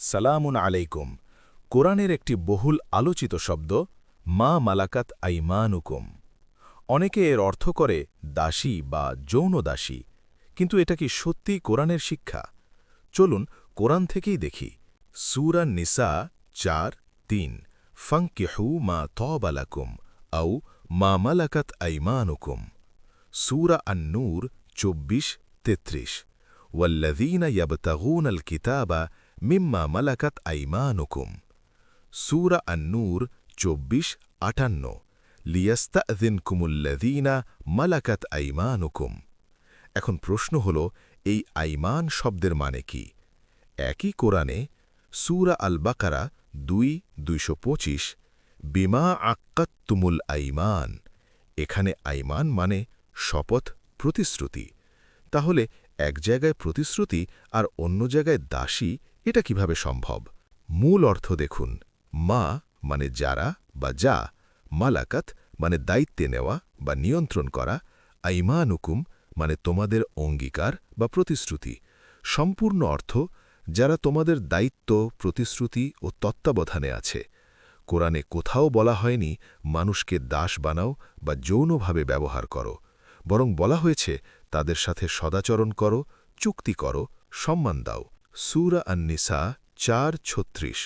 সালামুন আলাইকুম। কোরআনের একটি বহুল আলোচিত শব্দ মা মালাকাত আইমানুকুম। অনেকে এর অর্থ করে দাসী বা যৌন দাসী, কিন্তু এটা কি সত্যিই কোরআনের শিক্ষা? চলুন কোরআন থেকেই দেখি। সূরা নিসা ৪:৩ ফাঙ্কিহু মা তবালাকুম আও মা মালাকাত আইমানুকুম। সূরা আন-নূর ২৪:৩৩ ওয়াল্লাযীনা ইয়াবতাগুনাল কিতাবা মিম্মা মালাকাত আইমানুকুম। সূরা আন-নূর ২৪:৫৮ লিয়াস্তাযিনকুমুল্লাযীনা মালাকাত আইমানুকুম। এখন প্রশ্ন হল, এই আইমান শব্দের মানে কি? একই কোরআনে সূরা আল-বাকারা ২:২২৫ বিমা আক্কাতুমুল আইমান। এখানে আইমান মানে শপথ, প্রতিশ্রুতি। তাহলে এক জায়গায় প্রতিশ্রুতি আর অন্য জায়গায় দাসী, এটা কিভাবে সম্ভব? মূল অর্থ দেখুন। মা মানে যারা বা যা, মালাকাত মানে দায়িত্বে নেওয়া বা নিয়ন্ত্রণ করা, আইমানুকুম মানে তোমাদের অঙ্গীকার বা প্রতিশ্রুতি। সম্পূর্ণ অর্থ যারা তোমাদের দায়িত্ব, প্রতিশ্রুতি ও তত্ত্বাবধানে আছে। কোরআনে কোথাও বলা হয়নি মানুষকে দাস বানাও বা যৌনভাবে ব্যবহার করো, বরং বলা হয়েছে তাদের সাথে সদাচরণ করো, চুক্তি করো, সম্মান দাও। সূরা আন-নিসা ৪:৩৬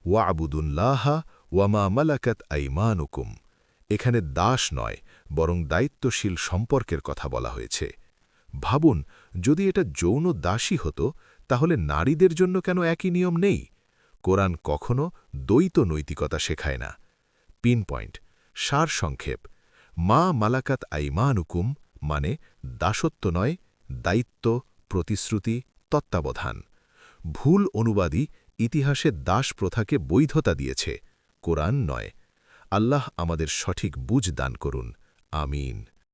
ওয়াবুদুল্লাহা ওয়ামা মালাকাত আইমানুকুম। এখানে দাস নয়, বরং দায়িত্বশীল সম্পর্কের কথা বলা হয়েছে। ভাবুন, যদি এটা যৌন দাসী হতো, তাহলে নারীদের জন্য কেন একই নিয়ম নেই? কোরআন কখনো দ্বৈত নৈতিকতা শেখায় না। পিন পয়েন্ট, সার সংক্ষেপ। মা মালাকাত আইমানুকুম মানে দাসত্ব নয়, দায়িত্ব, প্রতিশ্রুতি, তত্ত্বাবধান। ভুল অনুবাদী ইতিহাসে দাস প্রথাকে বৈধতা দিয়েছে, কোরআন নয়। আল্লাহ আমাদের সঠিক বুঝ দান করুন। আমিন।